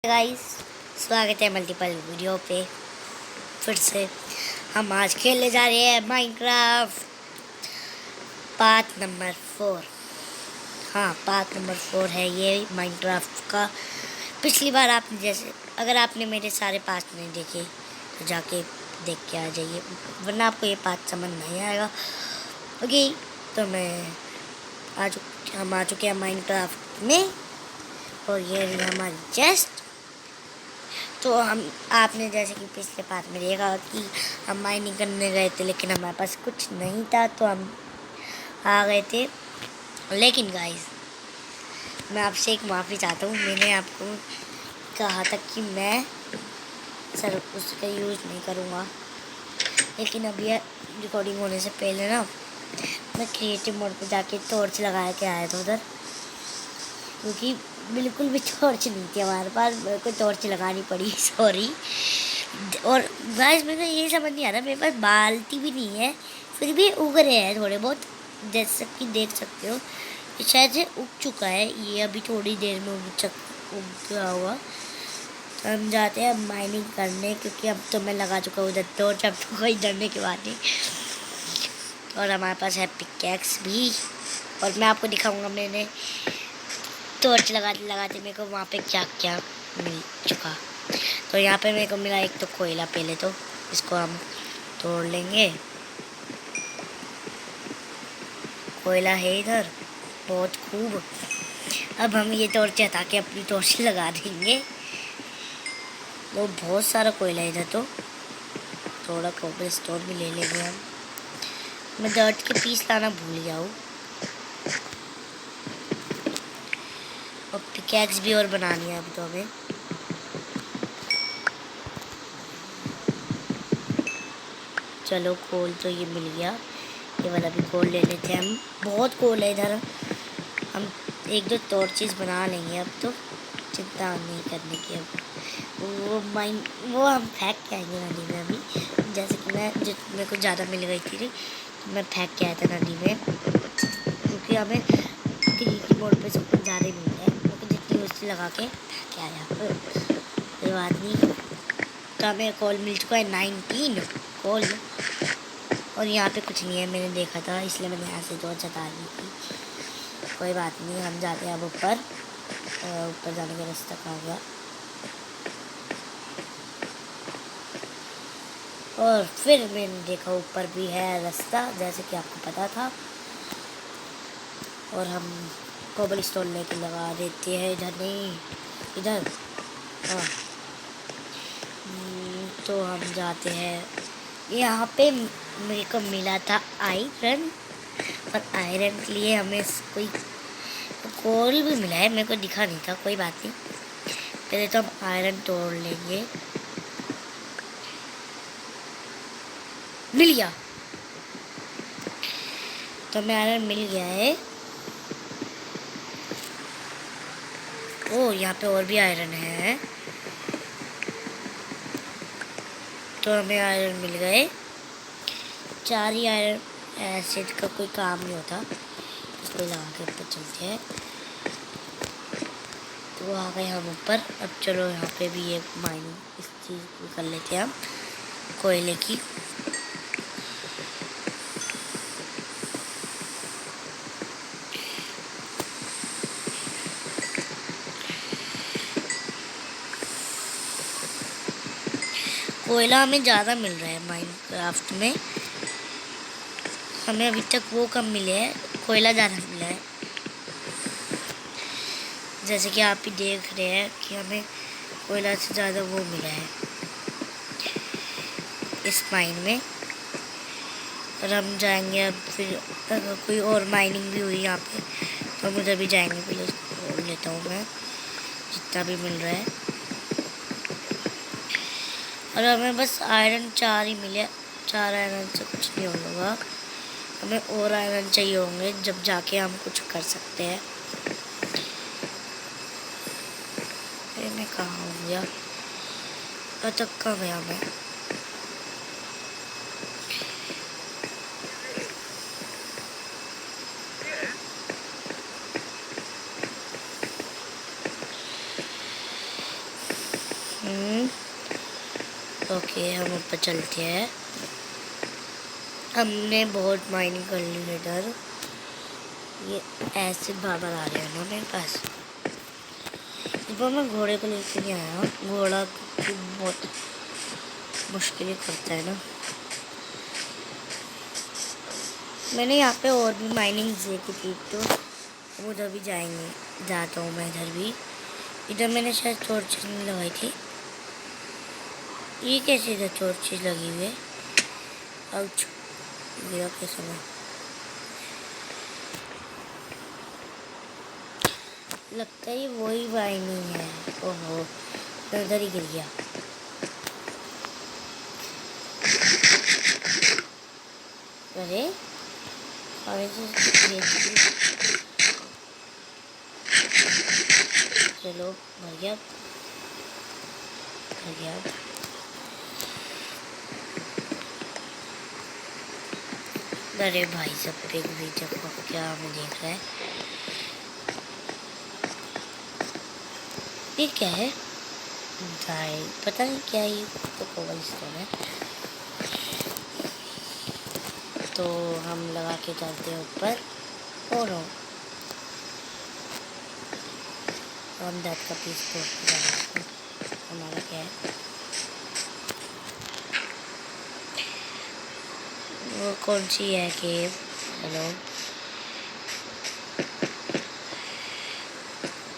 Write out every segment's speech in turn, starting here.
Guys, स्वागत है multiple video पे। फिर से हम आज खेलने जा रहे हैं माइनक्राफ्ट पार्ट नंबर 4। हाँ, पार्ट नंबर 4 है ये माइनक्राफ्ट का। पिछली बार आपने अगर आपने मेरे सारे पार्ट नहीं देखे तो जाके देख के आ जाइए, वरना आपको ये पार्ट समझ नहीं आएगा। ओके, तो हम आ चुके हैं माइनक्राफ्ट में, और ये रही हमारी चेस्ट। तो आपने जैसे कि पिछले पार्ट में देखा कि हम माइनिंग करने गए थे, लेकिन हमारे पास कुछ नहीं था, तो हम आ गए थे। लेकिन गाइस, मैं आपसे एक माफ़ी चाहता हूँ। मैंने आपको कहा था कि मैं उसका यूज़ नहीं करूँगा, लेकिन अभी रिकॉर्डिंग होने से पहले ना मैं क्रिएटिव मोड पे जाके टॉर्च लगा के आया था उधर, क्योंकि बिल्कुल भी टॉर्च नहीं थी हमारे पास। मेरे को टॉर्च लगानी पड़ी, सॉरी। और गाइस, मेरे को ये समझ नहीं आ रहा, मेरे पास बाल्टी भी नहीं है, फिर भी उग रहे हैं थोड़े बहुत, जैसे कि देख सकते हो। ये शायद से उग चुका है, ये अभी थोड़ी देर में उग गया होगा। तो हम जाते हैं माइनिंग करने, क्योंकि अब तो मैं लगा चुका हूँ उधर टॉर्च, अब तो कोई डरने की बात नहीं। और हमारे पास है पिकैक्स भी, और मैं आपको दिखाऊंगा मैंने टॉर्च लगाते लगाते मेरे को वहाँ पे क्या क्या मिल चुका। तो यहाँ पे मेरे को मिला एक तो कोयला, पहले तो इसको हम तोड़ लेंगे। कोयला है इधर बहुत खूब। अब हम ये टॉर्च हटा के अपनी टॉर्च लगा देंगे। तो बहुत सारा कोयला है इधर, तो थोड़ा कोबल स्टोन भी ले लेंगे हम। मैं डर्ट के पीस लाना भूल गया हूँ, और पिकैक्स भी और बनानी है अभी तो हमें। चलो, कोल तो ये मिल गया, ये वाला भी कोल ले लेते हैं हम। बहुत कोल है इधर, हम एक दो टॉर्चेस बना लेंगे अब तो, चिंता नहीं करने की। अब वो हम फेंक के आएंगे नदी में अभी। जैसे कि मेरे को ज़्यादा मिल गई थी, तो मैं फेंक के आया था नदी में, क्योंकि हमें क्रिएटिव मोड पे सब कुछ ज़्यादा ही मिलता है। मेरे को जितनी उससे लगा के फेंक के आया, कोई बात नहीं। तो हमें कॉल मिल चुका है 19 कॉल, और यहाँ पे कुछ नहीं है, मैंने देखा था, इसलिए मैंने यहाँ से तो जता दी थी। कोई बात नहीं, हम जाते हैं अब ऊपर। ऊपर जाने का रास्ता कहाँ गया? और फिर मैंने देखा ऊपर भी है रास्ता, जैसे कि आपको पता था। और हम कोबल स्टोन लेके लगा देते हैं, इधर नहीं, इधर। हाँ, तो हम जाते हैं। यहाँ पे मेरे को मिला था आयरन, और आयरन के लिए हमें कोई कोल भी मिला है, मेरे को दिखा नहीं था, कोई बात नहीं। पहले तो हम आयरन तोड़ लेंगे। मिल गया, तो हमें आयरन मिल गया है। ओ, यहाँ पे और भी आयरन है, तो हमें आयरन मिल गए 4 ही आयरन। एसिड का कोई काम नहीं होता, इसको लगा के ऊपर चलते हैं। तो आ गए हम ऊपर। अब चलो, यहाँ पे भी ये माइनिंग इस चीज़ को कर लेते हैं हम, कोयले की। कोयला हमें ज़्यादा मिल रहा है माइनक्राफ्ट में, हमें अभी तक वो कम मिले हैं, कोयला ज़्यादा मिला है। जैसे कि आप ही देख रहे हैं कि हमें कोयला से ज़्यादा वो मिला है इस माइन में। और हम जाएंगे अब, फिर अगर कोई और माइनिंग भी हुई यहाँ पे तो हम उधर भी जाएंगे। पहले इसको लेता हूँ मैं, जितना भी मिल रहा है। और हमें बस आयरन 4 ही मिले, 4 आयरन से कुछ नहीं होगा, हमें और आयरन चाहिए होंगे, जब जाके हम कुछ कर सकते हैं। मैं कहाँ हो गया, अटक कहाँ गया मैं? ओके, हम ऊपर चलते हैं। हमने बहुत माइनिंग कर ली है इधर। ये एसिड बाबर आ रहे हैं ना मेरे पास। इस बार मैं घोड़े को लेकर नहीं आया। घोड़ा की बहुत मुश्किल ही करता है ना। मैंने यहाँ पे और भी माइनिंग देखी थी, तो उधर भी जाता हूँ मैं इधर भी। इधर मैंने शायद चोर चीज़ नहीं लगाई थी। ये कैसे इधर चोर चीज़ लगी हुई है? आउच, गिरा कैसे मैं? लगता है ये वही माइनिंग है। ओहो, इधर ही गिर गया। अरे चलो, भर गया। अरे भाई सब पिग भी देखो क्या हमें देख रहा है। ये क्या है? पता नहीं क्या ये, तो कोबलस्टोन है। तो हम लगा के चलते हैं ऊपर। और हम दैट का पीस तोड़ हमारा क्या है? वो कौन सी है केव? हेलो,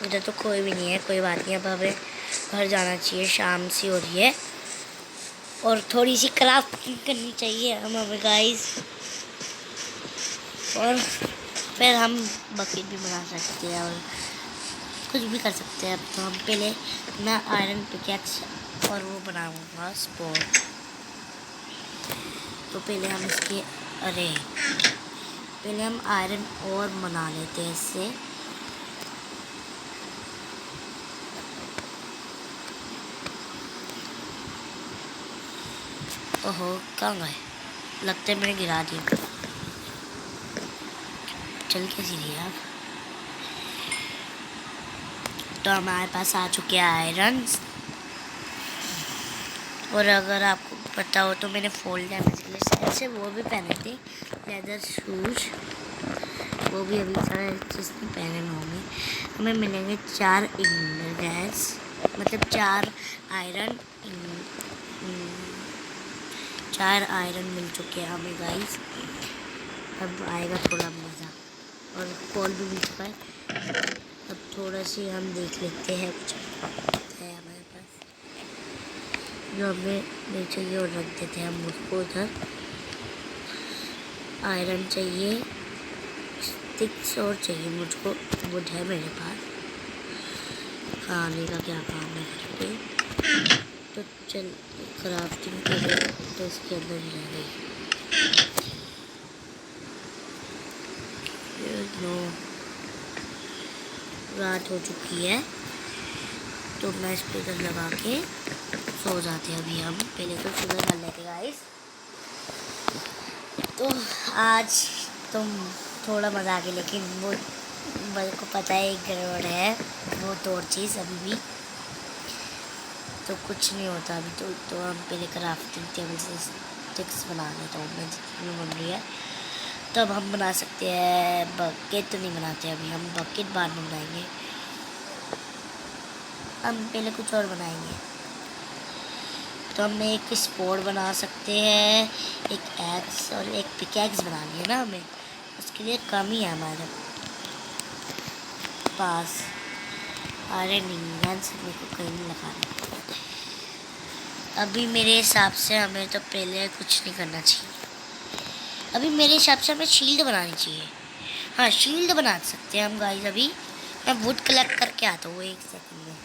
इधर तो कोई भी नहीं है। कोई बात नहीं, अब हमें घर जाना चाहिए। शाम सी हो रही है और थोड़ी सी क्राफ्टिंग करनी चाहिए हमें गाइस। और फिर हम बकेट भी बना सकते हैं और कुछ भी कर सकते हैं। अब तो हम पहले मैं आयरन पिकैक्स और वो बनाऊंगा स्पोर्ट। तो पहले हम इसके पहले हम आयरन और बना लेते हैं इससे। ओहो, कहाँ गए? लगता है मैंने गिरा दिया। चल कैसी रही आप? तो हमारे पास आ चुके हैं आयरन। और अगर आपको पता हो तो मैंने फॉल डैमेज के लिए शायद से वो भी पहने थे, लेदर शूज। वो भी अभी सारा चीज़ नहीं पहने में होंगे। हमें मिलेंगे 4 इनर गैस, मतलब 4 आयरन। 4 आयरन मिल चुके हैं हमें गाइस। अब आएगा थोड़ा मज़ा। और कॉल भी मिल चुका है। अब थोड़ा सी हम देख लेते हैं कुछ है हमारे पास जो हमें नहीं चाहिए और रख देते हैं हम उसको उधर। आयरन चाहिए, स्टिक्स और चाहिए मुझको, वुड है मेरे पास। खाने का क्या काम है घर पे? तो चल क्राफ्टिंग करें तो इसके अंदर ही रह गई। रात हो चुकी है तो मैं इस पर इधर लगा के सो जाते हैं। अभी हम पहले तो सुबह कर लेते गाइस। तो आज तुम थोड़ा मजा आ गया, लेकिन वो मेरे को पता है एक गड़बड़ है, वो तो और चीज़ अभी भी तो कुछ नहीं होता अभी। तो हम पहले क्राफ्टिंग टेबल से स्टिक्स बना लेता हूँ मैं, जितनी बन रही है। तो अब हम बना सकते हैं बकेट। तो नहीं बनाते अभी, हम बकेट बाद में बनाएंगे। हम पहले कुछ और बनाएंगे। तो हम एक स्पोर्ट बना सकते हैं, एक एक्स और एक पिकैक्स बनानी है ना हमें। उसके लिए कम ही है हमारे पास। अरे नहीं, मेरे को कहीं नहीं लगाना। अभी मेरे हिसाब से हमें तो पहले कुछ नहीं करना चाहिए। अभी मेरे हिसाब से हमें शील्ड बनानी चाहिए। हाँ, शील्ड बना सकते हैं हम गाइस। अभी मैं वुड कलेक्ट करके आता हूँ 1 सेकंड में।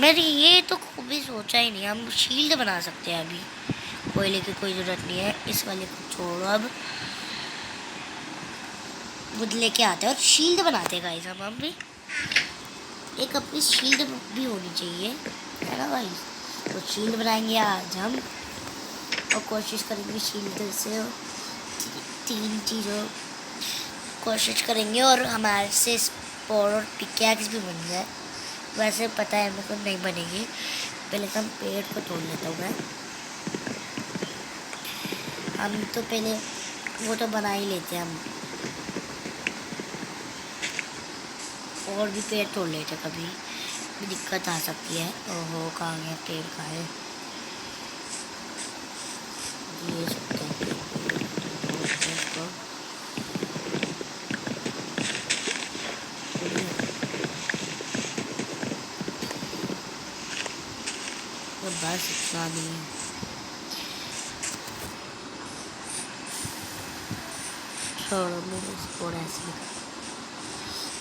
मैंने ये तो खूबी सोचा ही नहीं, हम शील्ड बना सकते हैं अभी। कोयले की कोई ज़रूरत नहीं है, इस वाले को छोड़ो। अब वुड लेके आते हैं और शील्ड बनाते हैं गाइस। हम भी एक अपनी शील्ड भी होनी चाहिए, है ना गाइस? तो शील्ड बनाएंगे आज हम और कोशिश करेंगे शील्ड से 3 चीज़ों कोशिश करेंगे और हमारे से स्पोर्ट और पिकैक्स भी बन जाए। वैसे पता है मेरे को नहीं बनेगी। पहले तो हम पेड़ को तोड़ लेता हूँ मैं। हम तो पहले वो तो बना ही लेते हैं हम, और भी पेड़ तोड़ लेते कभी भी दिक्कत आ सकती है। ओहो कहाँ गया पेड़, कहाँ है ये सकते हैं इसको। तो बस इतना नहीं है। छोड़ो मेरे इसको ऐसे निकाल।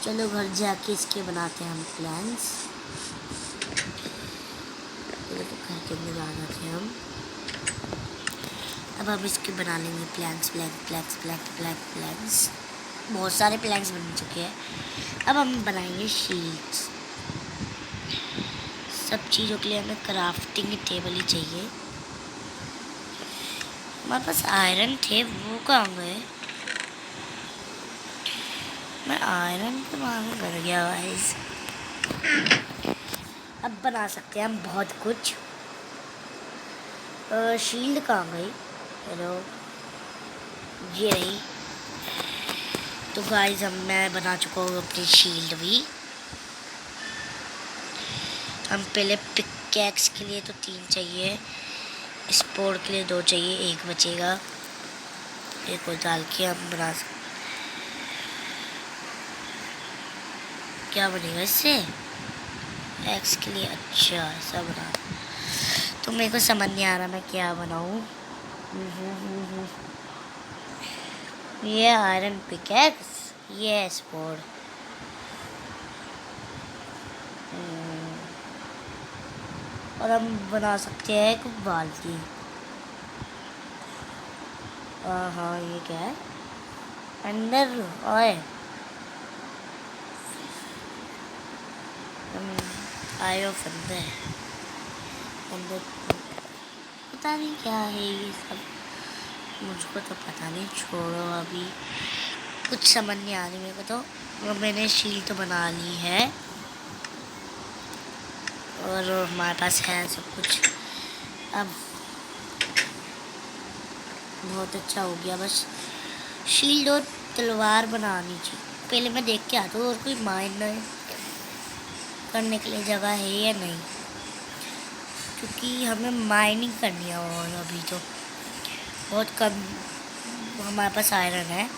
चलो घर जाके इसके बनाते हैं हम प्लान्स। चलो तो घर के अंदर आ जाते हैं हम। अब हम इसके बना लेंगे प्लान्स, प्लान्स। बहुत सारे प्लान्स बन चुके हैं। अब हम बनाएंगे शीट्स। सब चीज़ों के लिए हमें क्राफ्टिंग की टेबल ही चाहिए। हमारे पास आयरन थे, वो कहाँ गए? मैं आयरन तो वहाँ कर गया गाइस। अब बना सकते हैं हम बहुत कुछ। शील्ड कहाँ गई? हेलो, ये रही। तो गाइस अब मैं बना चुका हूँ अपनी शील्ड भी। हम पहले पिकैक्स के लिए तो 3 चाहिए, स्पोर्ट के लिए 2 चाहिए, 1 बचेगा। एक और डाल के हम बना सकते। क्या बनेगा इससे? एक्स के लिए अच्छा ऐसा बना। तो मेरे को समझ नहीं आ रहा मैं क्या बनाऊँ। ये आयरन पिकैक्स, ये स्पोर्ट। और हम बना सकते हैं एक बाल्टी। हाँ ये क्या है? अंदर ओए आयो अंदर अंदर पता नहीं क्या है ये सब, मुझको तो पता नहीं। छोड़ो अभी, कुछ समझ नहीं आ रही मेरे को। तो मैंने शील्ड तो बना ली है और हमारे पास है सब कुछ। अब बहुत अच्छा हो गया। बस शील्ड और तलवार बनानी चाहिए। पहले मैं देख के आता हूँ और कोई माइन करने के लिए जगह है या नहीं, क्योंकि हमें माइनिंग करनी है। और अभी तो बहुत कम हमारे पास आयरन है।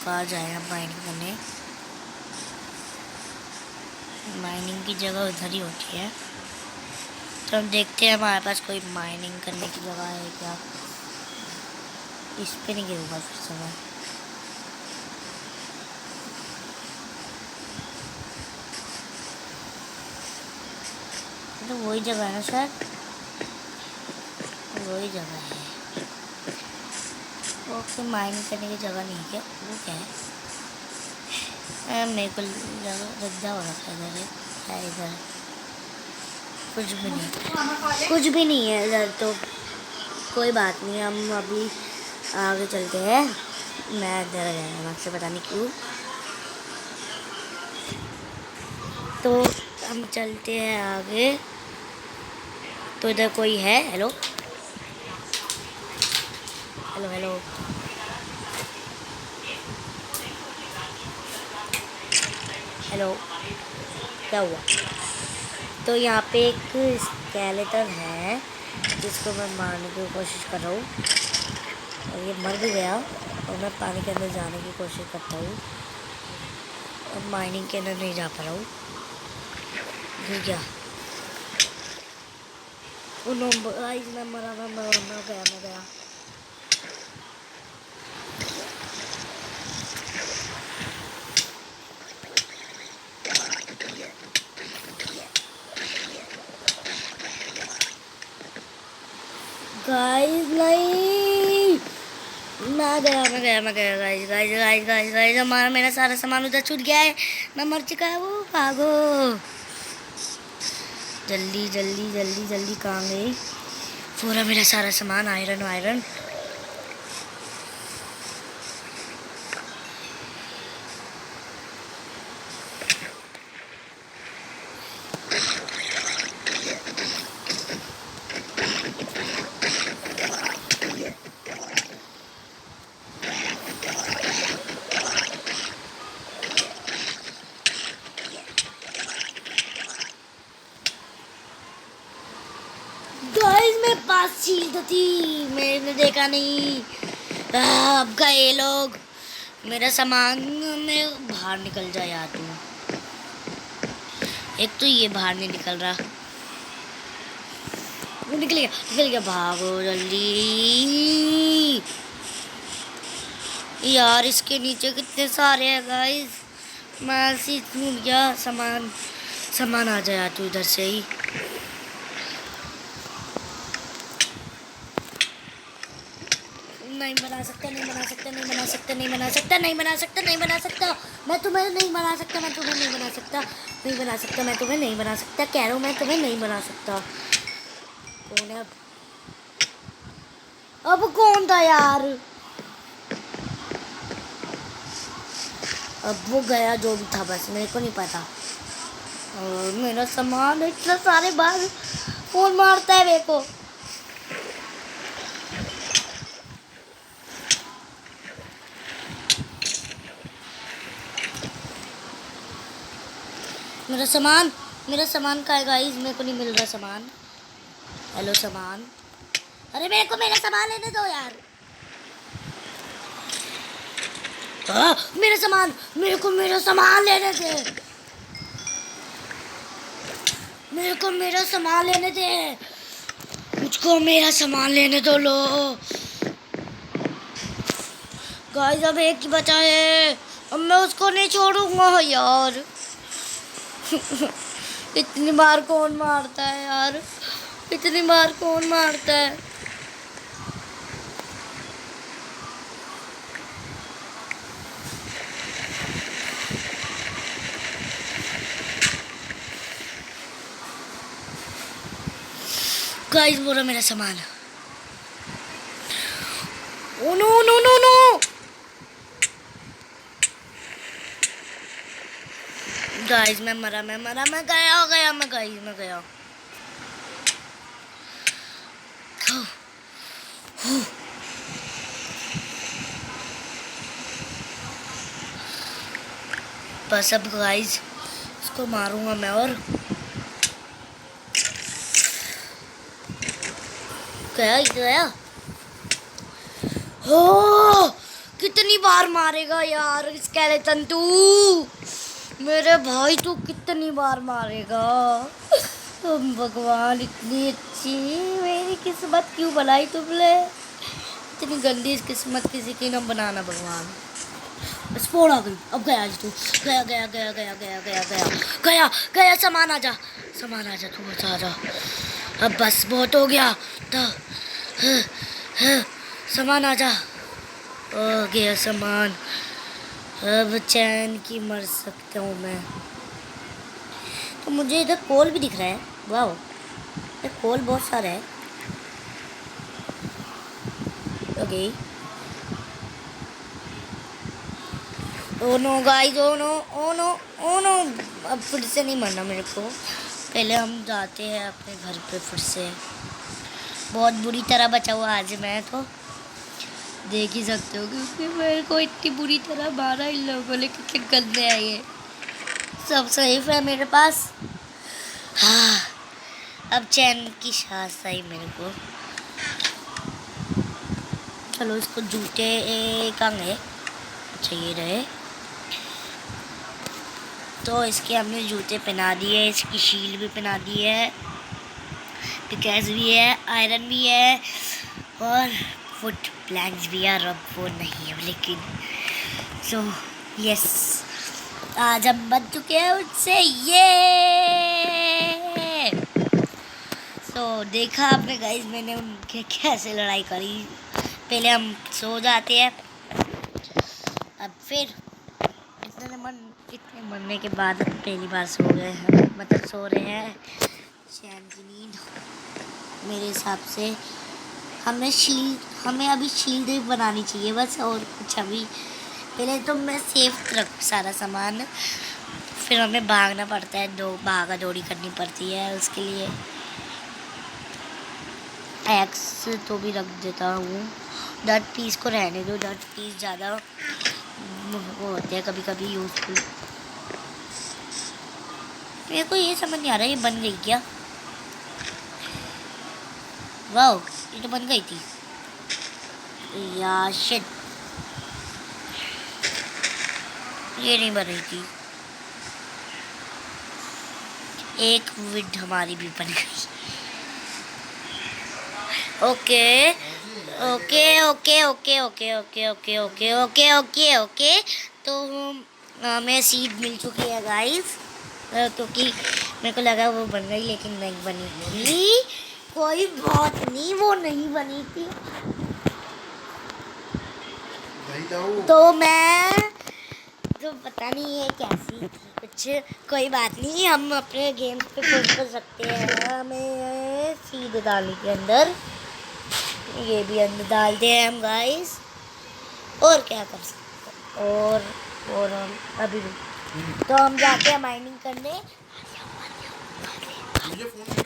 कहाँ जाए हम माइनिंग करने? माइनिंग की जगह उधर ही होती है। तो हम देखते हैं हमारे पास कोई माइनिंग करने की जगह है क्या। इस पे नहीं गिरूँगा फिर से मैं। तो वही जगह है ना शायद, वही जगह है। ओके, माइनिंग करने की जगह नहीं क्या? वो क्या है? मेरे को रद्दा हो रखा है इधर। क्या इधर? कुछ भी नहीं, कुछ भी नहीं है इधर। तो कोई बात नहीं, हम अभी आगे चलते हैं। मैं इधर गया आपसे पता नहीं क्यों। तो हम चलते हैं आगे। तो इधर कोई है? हेलो हेलो हेलो, हेलो, क्या हुआ? तो यहाँ पे एक स्केलेटन है जिसको मैं मारने की कोशिश कर रहा हूँ, और ये मर भी गया। और मैं पानी के अंदर जाने की कोशिश करता हूँ और माइनिंग के अंदर नहीं जा पा रहा हूँ। ठीक है, मैं गया। गाइस नहीं, मैं गया गाइस। हमारा मेरा सारा सामान उधर छूट गया है। मैं मर चुका है। वो भागो जल्दी जल्दी जल्दी जल्दी। कहाँ गई? पूरा मेरा सारा सामान आयरन। मेरे पास शील्ड थी, मैंने देखा नहीं। अब गए लोग। मेरा सामान में बाहर निकल जा यार तू। एक तो ये बाहर नहीं निकल रहा। वो निकल गया, भागो जल्दी यार। इसके नीचे कितने सारे हैं गाइस। मैं ऐसी ढूंढ गया। सामान आ जाए तू इधर से ही। नहीं बना सकता, नहीं बना सकता, नहीं बना सकता, नहीं बना सकता, नहीं बना सकता, नहीं बना सकता। मैं तुम्हें नहीं बना सकता, मैं तुम्हें नहीं बना सकता, नहीं बना सकता, मैं तुम्हें नहीं बना सकता। कह रहा हूँ मैं तुम्हें नहीं बना सकता। कौन है अब कौन था यार? अब वो गया जो भी था, बस मेरे को नहीं पता। और मेरा सामान इतना सारे बार फोन मारता है मेरे को। मेरा सामान का है गाइस, मेरे को नहीं मिल रहा सामान। हेलो सामान, अरे मेरे को मेरा सामान लेने दो यार। मेरा सामान, मेरे को मेरा सामान लेने दे। मेरे को मेरा सामान लेने दे। मुझको मेरा सामान लेने दो लो। गाइस अब एक ही बचा है, अब मैं उसको नहीं छोड़ूंगा यार। इतनी बार कौन मारता है यार? इतनी बार कौन मारता है? गाइस बोला मेरा सामान। Oh no no no no. Guys मैं मरा, मैं गया। बस अब गाइस इसको मारूंगा मैं। और गया। हो कितनी बार मारेगा यार स्केलेटन तू? मेरे भाई तू कितनी बार मारेगा? तुम भगवान इतनी अच्छी, मेरी किस्मत क्यों बनाई तुमने? इतनी गंदी किस्मत किसी की ना बनाना भगवान। बस फोड़ आ गई। अब गया जी तू। गया। सामान आ जा तू, बस आ जा। अब बस बहुत हो गया। तो सामान आ जा। हो गया सामान। अब चैन की मर सकता हूँ मैं। तो मुझे इधर कोल भी दिख रहा है। वाह, ये कोल बहुत सारा है। Okay. Oh no guys, oh no. अब फिर से नहीं मरना मेरे को। पहले हम जाते हैं अपने घर पे फिर से। बहुत बुरी तरह बचा हुआ आज मैं तो, देख ही सकते हो, क्योंकि मेरे को इतनी बुरी तरह मारा इन लोगों ने। कितने गंदे हैं ये। सब सेफ है मेरे पास। हाँ, अब चैन की सांस आई मेरे को। चलो इसको जूते कहाँ गए? अच्छा ये रहे। तो इसके हमने जूते पहना दिए, इसकी शील्ड भी पहना दी है, पिकैक्स भी है, आयरन भी है और फुट प्लैंक्स भी है। अब वो नहीं है लेकिन। सो यस, आज हम बन चुके हैं उससे। ये तो देखा आपने गाइस, मैंने उनके कैसे लड़ाई करी। पहले हम सो जाते हैं, अब फिर इतने मरने के बाद पहली बार सो गए हैं, मतलब सो रहे हैं चैन की नींद। मेरे हिसाब से हमें अभी शील्ड बनानी चाहिए बस, और कुछ अभी। पहले तो मैं सेफ रख सारा सामान, फिर हमें भागना पड़ता है, भागा दौड़ी करनी पड़ती है उसके लिए। एक्स तो भी रख देता हूँ। डॉट पीस को रहने दो, डॉट पीस ज़्यादा वो होते हैं कभी कभी यूजफुल। मेरे को ये समझ नहीं आ रहा ये बन गई क्या? वाओ, ये तो बन गई थी यार। शिट, ये नहीं बन रही थी। एक विड हमारी भी बन गई। Okay okay okay okay okay okay okay okay okay okay okay. तो हमें सीड मिल चुकी है गाइस, क्योंकि मेरे को लगा वो बन गई लेकिन नहीं बनी थी। कोई बात नहीं, वो नहीं बनी थी। तो मैं तो पता नहीं है कैसी थी कुछ, कोई बात नहीं, हम अपने गेम पे फोकस कर सकते हैं। हमें सीड डालने के अंदर, ये भी अंदर डालते हैं हम गाइस। और क्या कर सकते हैं, और हम अभी भी तो हम जाते हैं माइनिंग करने।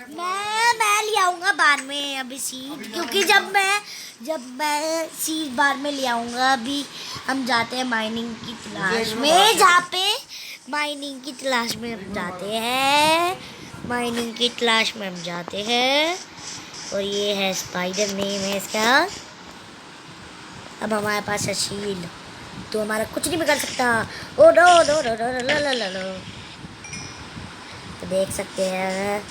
मैं ले आऊँगा बाद में अभी सीड, क्योंकि जब मैं सीड बाद में ले आऊँगा। अभी हम जाते हैं माइनिंग की तलाश में, जहाँ पे माइनिंग की तलाश में हम जाते हैं, माइनिंग की तलाश में हम जाते हैं। और ये है स्पाइडर, नेम है इसका। अब हमारे पास है शील्ड, तो हमारा कुछ नहीं बिगड़ सकता। Oh no no no no no no no no. तो देख सकते हैं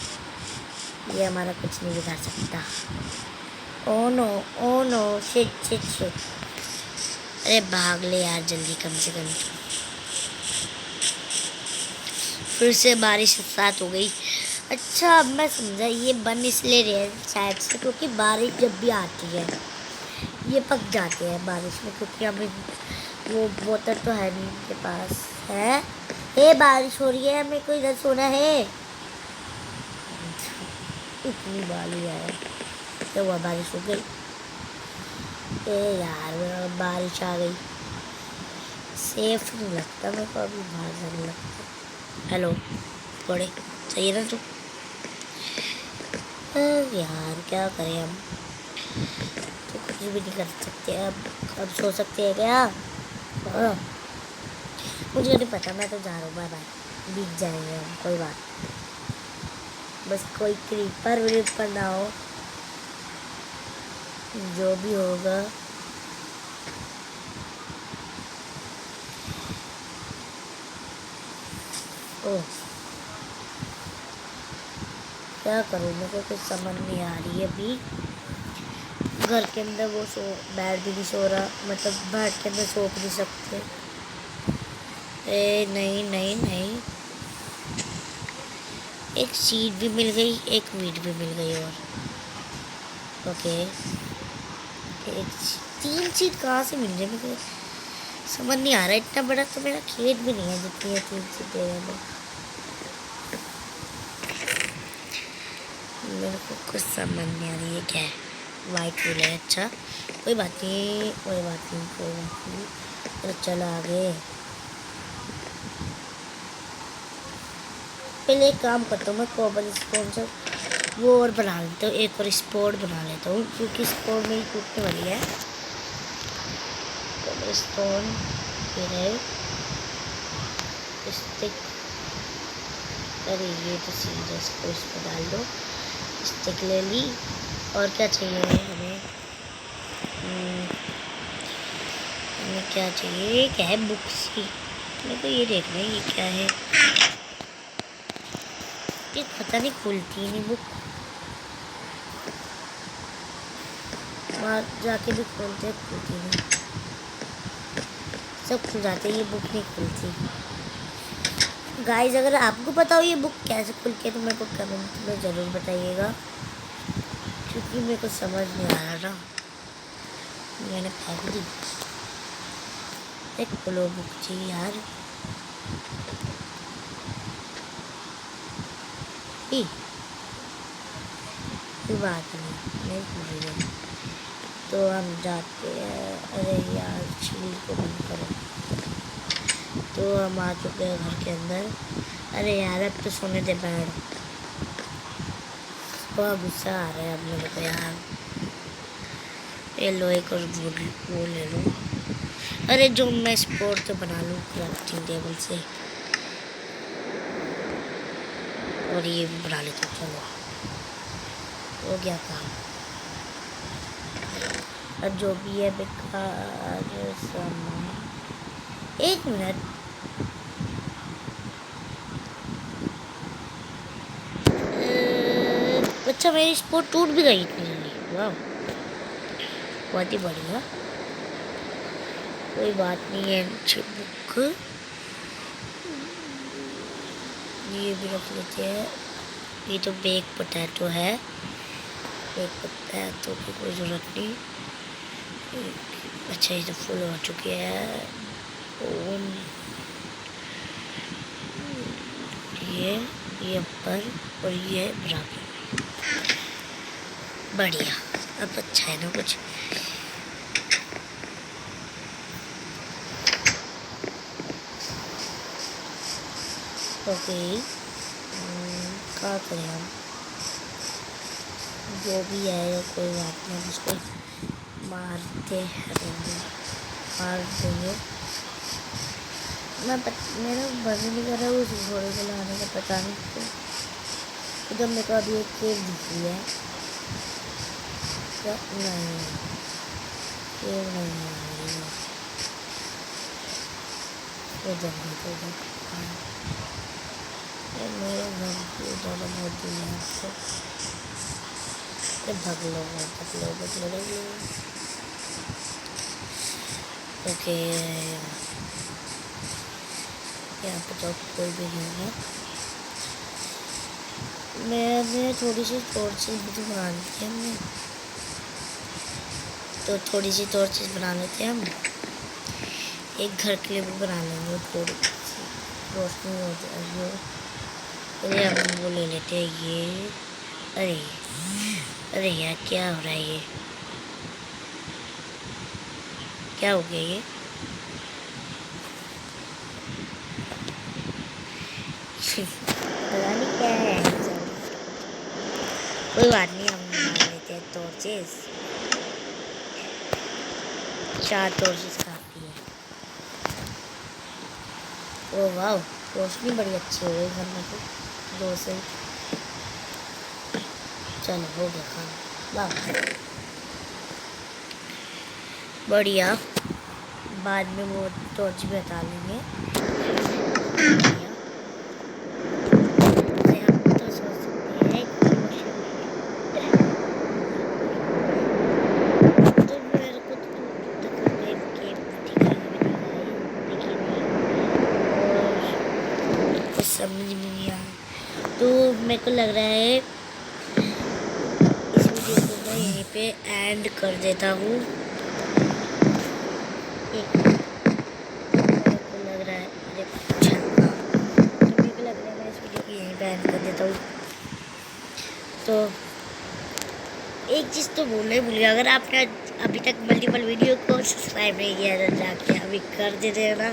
ये हमारा कुछ नहीं बिगाड़ सकता। Oh no, shit shit shit. अरे भाग ले यार जल्दी, कम से कम। फिर से बारिश स्टार्ट हो गई। अच्छा, अब मैं समझा, ये बन इसलिए रहे हैं शायद से क्योंकि बारिश जब भी आती है ये पक जाते हैं बारिश में, क्योंकि अभी वो बोतल तो है नहीं इनके पास है। हे बारिश हो रही है, हमें कोई इधर सोना है। इतनी बाली है, क्या हुआ, बारिश हो गई। ए यार बारिश आ गई, सेफ नहीं लगता मेरे को, अभी बाहर जाने लगता। हेलो बड़े, सही है ना तू? यार क्या करें हम, तो कुछ भी नहीं कर सकते। अब सो सकते हैं क्या? मुझे नहीं पता, मैं तो जा रहा हूँ, बाय बाय। बीत जाएंगे हम, कोई बात, बस कोई क्रीपर व्रीपर ना हो, जो भी होगा। ओह, क्या करूँ, मेरे को कुछ समझ नहीं आ रही है अभी। घर के अंदर वो बेड भी नहीं सो रहा, मतलब बेड के अंदर सो भी नहीं सकते। ए नहीं नहीं नहीं, एक सीट भी मिल गई, एक वीट भी मिल गई। और ओके, एक 3 सीट कहाँ से मिल रही मुझे समझ नहीं आ रहा। इतना बड़ा तो मेरा खेत भी नहीं है जितनी है 3 सीटें हैं। मेरे को कुछ समझ नहीं आ रही है क्या है। वाइट फूल है, अच्छा कोई बात नहीं, कोई बात नहीं, कोई बात नहीं। अरे चलो आगे, पहले एक काम करता हूँ, मैं कोबल स्टोन से वो और बना लेता हूँ, एक और स्पोर्ट बना लेता हूँ, क्योंकि स्पोर्ट मेरी टूटने वाली है। कोबल स्टोन ये है, स्टिक, अरे ये तो सीधा इसको इस पर डाल दो। स्टिक ले ली, और क्या चाहिए हमें? हमें क्या चाहिए, क्या है? बुक्स की, मेरे को ये देखना है ये क्या है। ये पता नहीं, खुलती नहीं बुक, वहाँ जाके भी खोलते हैं, खुलती नहीं। सब खुल जाते, ये बुक नहीं खुलती। गाइस अगर आपको पता हो ये बुक कैसे खुलती है तो मेरे को कमेंट में ज़रूर बताइएगा, क्योंकि मेरे को समझ नहीं आ रहा ना। मैंने फेंक दी, एक खुलो बुक चाहिए यार। कोई बात नहीं खुलेगा, तो हम जाते हैं। अरे यार छील को बंद करो। तो हम आ चुके हैं घर के अंदर। अरे यार अब तो सोने दे बैठ, बहुत गुस्सा आ रहा है अब मेरे को यार। ये लो एक और वो ले लो। अरे जो मैं स्पोर्ट तो बना लूँ क्राफ्टिंग टेबल से, और ये भी बना लेता हूँ। चलो हो गया काम। और जो भी है बेकार सामान। एक मिनट, अच्छा मेरी स्पोर्ट टूट भी गई इतनी जल्दी, वाह बहुत ही बढ़िया। कोई बात नहीं है, अच्छी बुक ये भी रख लेते हैं। ये तो बेक पोटैटो है, बेक पोटैटो की कोई ज़रूरत नहीं। अच्छा ये तो फुल हो चुकी है। ये ऊपर और ये बराबर, बढ़िया। अब अच्छा है ना कुछ। ओके क्या करें हम, जो भी है कोई बात नहीं, उसको मारते रहेंगे, मार देंगे। मेरा मन ही नहीं कर रहा उस घोड़े को लाने का, पता नहीं क्यों। जब मेरे को अभी एक केव दिख रही है, नहीं केव नहीं है ये जंगल को मेरे घर की ज़्यादा बहुत दूर है आपको। भग लो भग लो भग लो भग लो। ओके यहाँ पे तो कोई भी नहीं है। मैंने थोड़ी सी टॉर्चेस भी तो बना ली थी हमने, तो थोड़ी सी टॉर्चेस बना लेते हैं हम। एक घर के लिए भी बना लेंगे, थोड़ी सी रोशनी हो जाएगी। अरे हम वो ले लेते हैं ये। अरे अरे यार क्या हो रहा है, ये क्या हो गया ये? पता नहीं क्या है, कोई बात नहीं, हम बना लेते हैं टॉर्चेस। 4 टॉर्चेस काफी है। ओ वाह रोशनी बड़ी अच्छी हो गई घर में तो, 2 से। चलो हो गया खाना, वाह बढ़िया। बाद में वो टॉर्च भी हटा लेंगे। तो सोच सकते हैं तो मेरे को कुछ समझ में नहीं आया, तो मेरे को लग रहा है इस वीडियो को मैं यहीं पे एंड कर देता हूँ। तो एक चीज़ तो भूलने भूल गया, अगर आपने अभी तक मल्टीपल वीडियो को सब्सक्राइब नहीं किया तो जाके अभी कर देते हैं ना,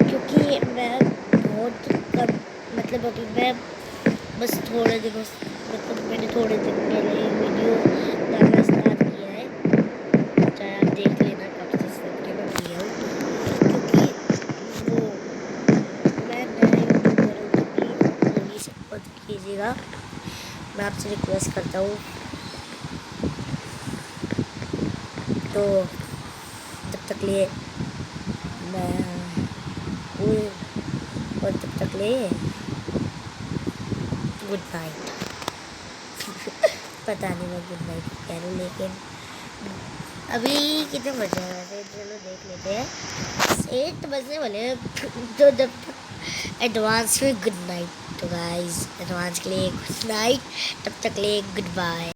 क्योंकि मैं बहुत कम, मतलब अभी मैं बस थोड़े दिनों, मतलब मैंने थोड़े दिन पहले वीडियो डालना स्टार्ट किया है, चाहे आप देख लेना कब से सब्सक्राइब किया हूँ, क्योंकि वो मैं नया यूट्यूबर हूँ, तो प्लीज़ सपोर्ट कीजिएगा, मैं आपसे रिक्वेस्ट करता हूँ। तो तब तक लिए मैं और तब तक लिए गुड नाइट। पता नहीं मैं गुड नाइट कह रहा हूँ, लेकिन अभी कितने बजे हैं वैसे, चलो देख लेते हैं। 8 बजने वाले हैं, तो जब तक एडवांस में गुड नाइट। तो गाइस एडवांस के लिए गुड नाइट, तब तक लिए गुड बाय।